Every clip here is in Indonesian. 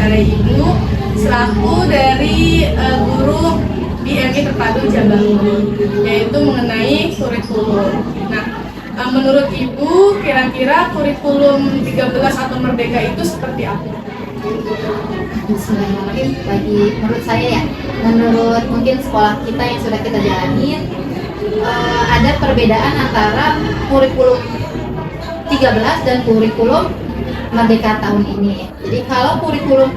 kepada Ibu selaku dari guru di MI Terpadu Jabangun, yaitu mengenai kurikulum. Nah, menurut Ibu, kira-kira kurikulum 13 atau Merdeka itu seperti apa? Bismillahirrahmanirrahim. Menurut saya ya, menurut mungkin sekolah kita yang sudah kita jalanin, ada perbedaan antara kurikulum 13 dan kurikulum Merdeka tahun ini. Jadi kalau kurikulum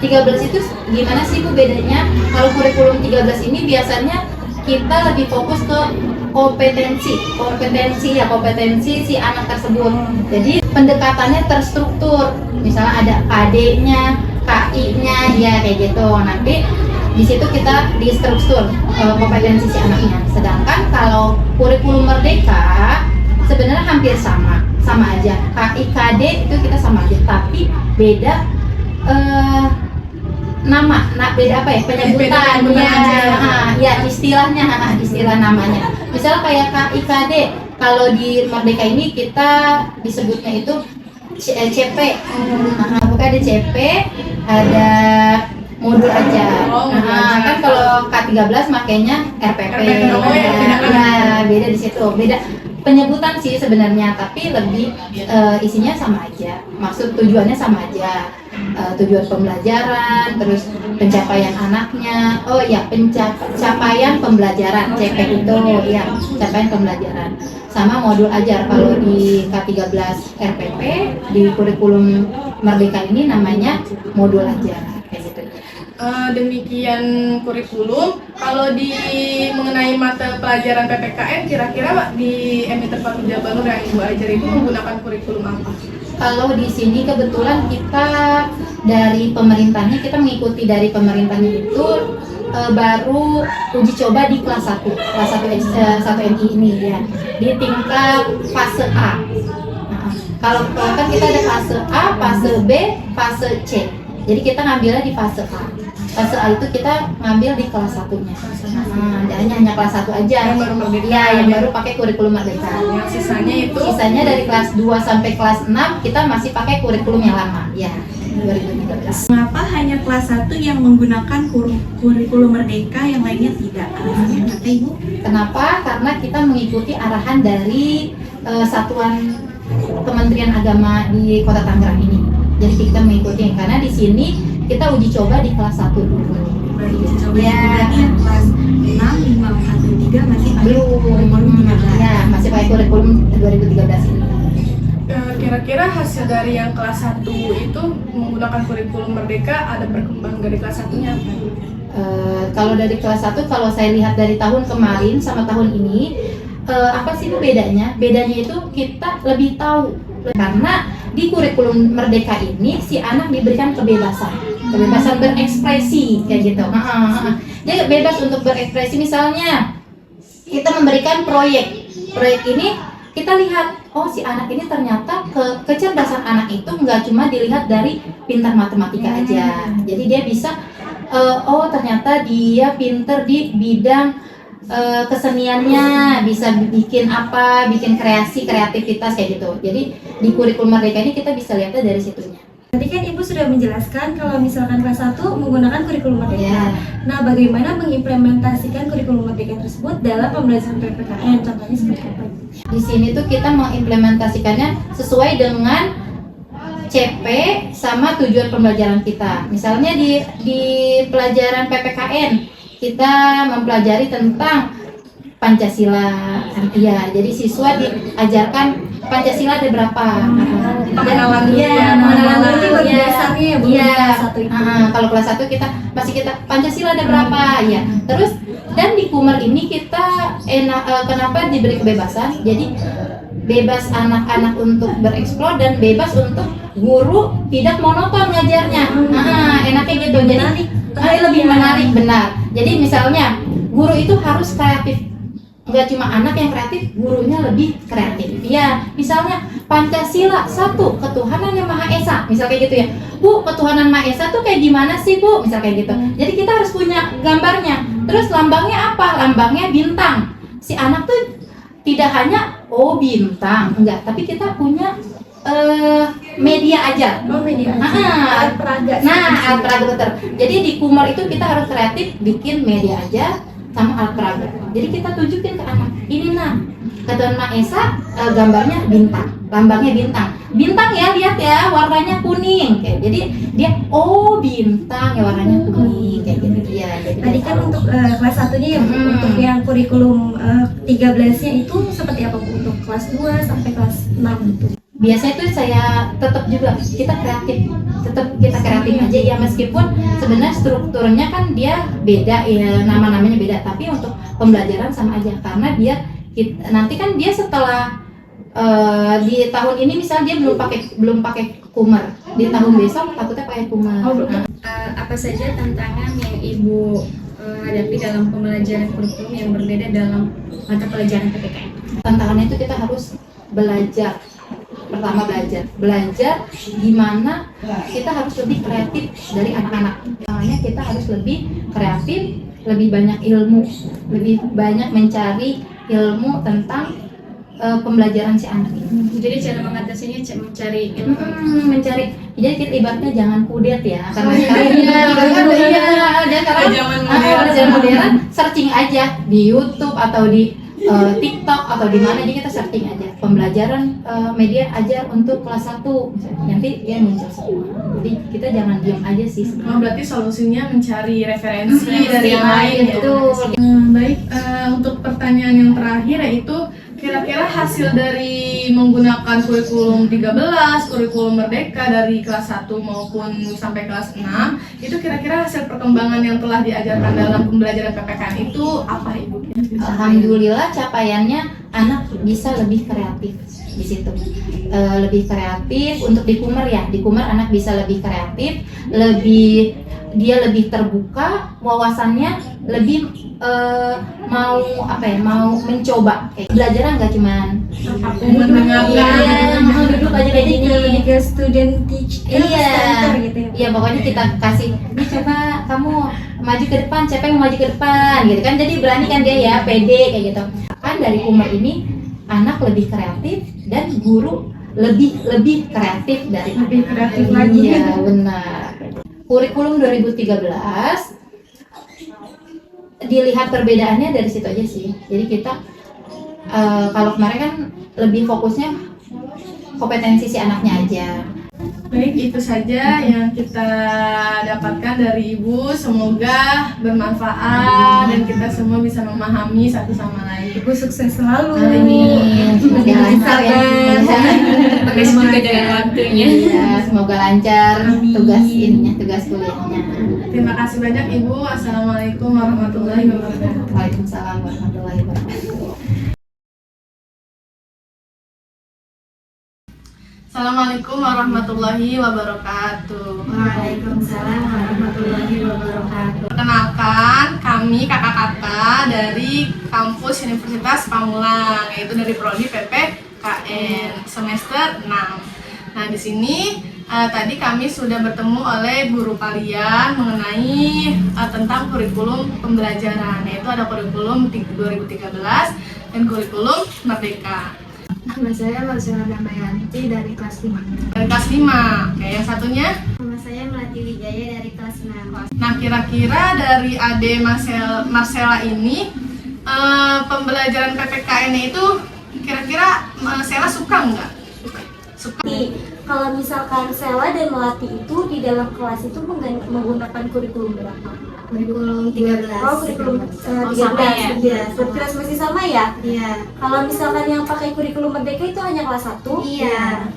13 itu gimana sih Bu bedanya? Kalau kurikulum 13 ini biasanya kita lebih fokus ke kompetensi si anak tersebut. Jadi pendekatannya terstruktur. Misalnya ada KD-nya, KI-nya, ya kayak gitu. Nanti di situ kita di struktur kompetensi si anaknya. Sedangkan kalau kurikulum Merdeka sebenarnya hampir sama aja. KI, KD itu kita sama aja, tapi beda beda apa ya, penyebutannya, istilah namanya. Misalnya kayak KI, KD, kalau di Merdeka ini kita disebutnya itu CP. Bukan ada CP, ada modul aja. Kan kalau K13 makanya RPP. Beda di situ. Beda penyebutan sih sebenarnya, tapi lebih isinya sama aja. Maksud tujuannya sama aja. Tujuan pembelajaran, terus pencapaian anaknya. Oh ya, pencapaian pembelajaran, CP itu ya, capaian pembelajaran. Sama modul ajar. Kalau di K13 RPP, di kurikulum Merdeka ini namanya modul ajar kayak gitu. Demikian kurikulum. Kalau di mengenai mata pelajaran PPKN, kira-kira di MI Terpadu Jabangun yang Ibu ajar itu menggunakan kurikulum apa? Kalau di sini kebetulan kita dari pemerintahnya, kita mengikuti dari pemerintahnya itu baru uji coba di kelas 1 MI ini ya, di tingkat fase A. Kalau kan kita ada fase A, fase B, fase C. Jadi kita ngambilnya di fase A. Fase A itu kita ngambil di kelas 1-nya. Hanya kelas 1 aja. Yang baru Merdeka. Ya, yang baru pakai kurikulum Merdeka. Yang sisanya dari kelas 2 sampai kelas 6 kita masih pakai kurikulum yang lama. Ya, 2013. Mengapa hanya kelas 1 yang menggunakan kurikulum Merdeka, yang lainnya tidak? Alasannya kenapa Ibu? Kenapa? Karena kita mengikuti arahan dari Satuan Kementerian Agama di Kota Tangerang ini. Jadi kita mengikuti, karena di sini kita uji coba di kelas 1 dulu. Yang kelas 6, 5, 4, 3 masih pakai kurikulum 13. Ya, masih pakai kurikulum 2013 ini. Kira-kira hasil dari yang kelas 1 itu menggunakan kurikulum Merdeka ada berkembang dari kelas 1-nya apa? Kalau dari kelas 1, kalau saya lihat dari tahun kemarin sama tahun ini, apa sih itu bedanya? Bedanya itu kita lebih tahu, karena di kurikulum Merdeka ini si anak diberikan kebebasan berekspresi kayak gitu. Dia bebas untuk berekspresi. Misalnya kita memberikan proyek ini, kita lihat, oh si anak ini ternyata kecerdasan anak itu nggak cuma dilihat dari pintar matematika aja. Jadi dia bisa, oh ternyata dia pintar di bidang keseniannya, bisa bikin kreativitas kayak gitu. Jadi di kurikulum Merdeka ini kita bisa lihatnya dari situnya. Tadi kan Ibu sudah menjelaskan kalau misalkan kelas 1 menggunakan kurikulum Merdeka. Nah, bagaimana mengimplementasikan kurikulum Merdeka tersebut dalam pembelajaran PPKN? Contohnya seperti apa? Di sini tuh kita mengimplementasikannya sesuai dengan CP sama tujuan pembelajaran kita. Misalnya di pelajaran PPKN kita mempelajari tentang Pancasila. Ya, jadi siswa diajarkan Pancasila ada berapa? Pengenalan dulu. Kalau kelas 1 kita Pancasila ada berapa? Ya. Terus dan di Kumer ini kita kenapa diberi kebebasan? Jadi bebas anak-anak untuk bereksplor dan bebas untuk guru tidak monoton ngajarnya. Enaknya gitu. Jadi lebih menarik, benar. Jadi misalnya guru itu harus kreatif. Nggak cuma anak yang kreatif, gurunya lebih kreatif. Ya, misalnya Pancasila 1, ketuhanan yang Maha Esa, misal kayak gitu ya. Bu, ketuhanan Maha Esa tuh kayak gimana sih Bu? Misal kayak gitu. Jadi kita harus punya gambarnya. Terus lambangnya apa? Lambangnya bintang. Si anak tuh tidak hanya bintang, enggak, tapi kita punya media aja. Oh, media aja. Ah, Alat peraga. Nah, alat peraga betul. Jadi di Kumar itu kita harus kreatif bikin media aja sama alat peraga. Jadi kita tunjukin ke anak, ini nak, kata Mak Esa, gambarnya bintang, lambangnya bintang. Bintang ya, lihat ya, warnanya kuning. Kayak jadi dia oh bintang ya warnanya kuning kayak gitu ya. Jadi Tadi dia kan tahu. untuk kelas 1-nya ya, Bu. Untuk yang kurikulum 13-nya itu seperti apa, Bu? Untuk kelas 2 sampai kelas 6 itu. Biasanya tuh saya tetap juga kita kreatif, tetap kita kreatif aja ya, meskipun sebenarnya strukturnya kan dia beda ya, nama-namanya beda, tapi untuk pembelajaran sama aja karena dia nanti kan dia setelah di tahun ini misal dia belum pakai Kumar, di tahun besok takutnya pakai Kumar. Apa saja tantangan yang Ibu hadapi dalam pembelajaran kurikulum yang berbeda dalam mata pelajaran PPKN? Tantangannya itu kita harus belajar. Pertama belajar gimana kita harus lebih kreatif dari anak-anak. Makanya kita harus lebih kreatif, lebih banyak ilmu, lebih banyak mencari ilmu tentang pembelajaran si anak ini. Jadi cara mengatasinya mencari ilmu. Mencari, jadi kita ibaratnya jangan kudet ya, karena sekarang dia sekarang zaman modern searching aja di YouTube atau di TikTok atau di mana, jadi kita searching aja pembelajaran media ajar untuk kelas 1 misalnya. Nanti dia muncul semua. Jadi kita jangan diam aja sih sebenarnya. Oh, berarti solusinya mencari referensi dari yang lain ya. Betul. Baik, untuk pertanyaan yang terakhir yaitu kira-kira hasil dari menggunakan kurikulum 13, kurikulum Merdeka dari kelas 1 maupun sampai kelas 6 itu kira-kira hasil perkembangan yang telah diajarkan dalam pembelajaran PPKN itu apa, Ibu? Alhamdulillah capaiannya anak bisa lebih kreatif di situ. Lebih kreatif untuk di Kumar ya. Di Kumar anak bisa lebih kreatif, dia lebih terbuka wawasannya, lebih mau mencoba. Kayak belajar nggak cuman duduk aja kayak gini. Lebih ke student teach center gitu ya. Iya, pokoknya kita kasih, ini coba kamu maju ke depan, siapa yang mau maju ke depan gitu kan. Jadi berani kan dia ya, pede kayak gitu. Kan dari Kumar ini anak lebih kreatif dan guru lebih kreatif dari Lebih kreatif lagi. Iya, benar. Kurikulum 2013 dilihat perbedaannya dari situ aja sih. Jadi kita kalau kemarin kan lebih fokusnya kompetensi si anaknya aja. Baik, itu saja yang kita dapatkan dari Ibu. Semoga bermanfaat dan kita semua bisa memahami satu sama lain. Ibu sukses selalu. Amin. Semoga lancar ya. Terus juga dengan waktunya. Iya, semoga lancar Amin. tugas kuliahnya. Terima kasih banyak Ibu. Assalamualaikum warahmatullahi wabarakatuh. Waalaikumsalam warahmatullahi wabarakatuh. Assalamualaikum warahmatullahi wabarakatuh. Waalaikumsalam warahmatullahi wabarakatuh. Perkenalkan, kami kakak-kakak dari kampus Universitas Pamulang, yaitu dari prodi PPKN semester 6. Nah, di sini tadi kami sudah bertemu oleh guru kalian mengenai tentang kurikulum pembelajaran, yaitu ada kurikulum 2013 dan kurikulum Merdeka. Nama saya Marcella Damayanti dari kelas 5. Dari kelas 5, oke, yang satunya? Nama saya Melati Wijaya dari kelas 6. Nah, kira-kira dari Ade Marcella ini pembelajaran PPKN itu kira-kira Sela suka nggak? Suka. Kalau misalkan Sela dan Melati itu di dalam kelas itu menggunakan kurikulum berapa? Kurikulum 13. Oh, kurikulum 13. sama ya? Iya, kelas masih sama ya? Iya. Kalau misalkan yang pakai kurikulum Merdeka itu hanya kelas 1? Iya.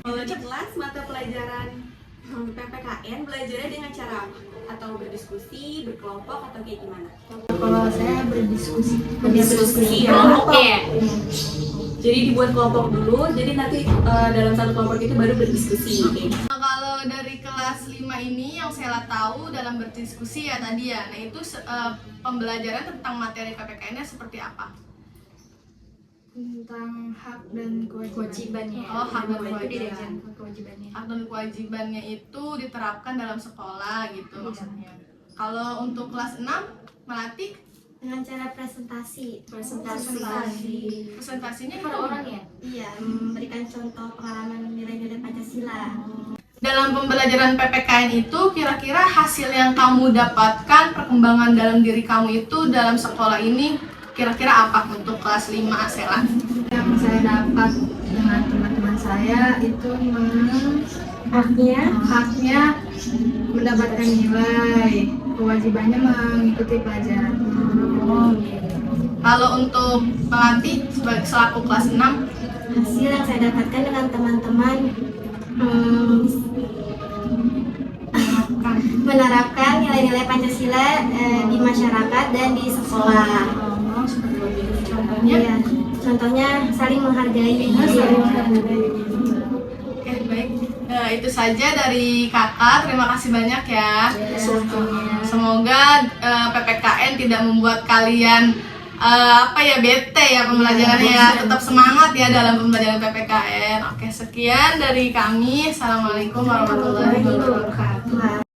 Kelas mata pelajaran PPKN belajarnya dengan cara apa? Atau berdiskusi, berkelompok, atau kayak gimana? Kalau saya berdiskusi. Kelompok ya? Jadi dibuat kelompok dulu, jadi nanti dalam satu kelompok itu baru berdiskusi. Kalau dari kelas 5 ini yang saya tahu dalam berdiskusi ya tadi ya, nah itu pembelajaran tentang materi PPKN-nya seperti apa? Tentang hak dan kewajibannya. Oh, hak dan Itu kewajiban. diajarkan kewajibannya. Hak dan kewajibannya itu diterapkan dalam sekolah gitu maksudnya. Kalau untuk kelas 6, Melati Dengan cara presentasi. Presentasinya per orang ya? Iya, memberikan contoh pengalaman nilai-nilai Pancasila. Dalam pembelajaran PPKN itu kira-kira hasil yang kamu dapatkan, perkembangan dalam diri kamu itu dalam sekolah ini kira-kira apa untuk kelas 5 Sela? Yang saya dapat dengan teman-teman saya itu haknya mendapatkan nilai, kewajibannya mengikuti pelajaran. Kalau untuk pelatih selaku kelas 6, Hasil yang saya dapatkan dengan teman-teman menerapkan nilai-nilai Pancasila di masyarakat dan di sekolah. contohnya? Iya, contohnya saling menghargai. Oke, baik. Itu saja dari kakak. Terima kasih banyak ya. Semoga PPKN tidak membuat kalian bete ya pembelajarannya ya. Tetap semangat ya dalam pembelajaran PPKN. Oke, sekian dari kami. Assalamualaikum warahmatullahi wabarakatuh.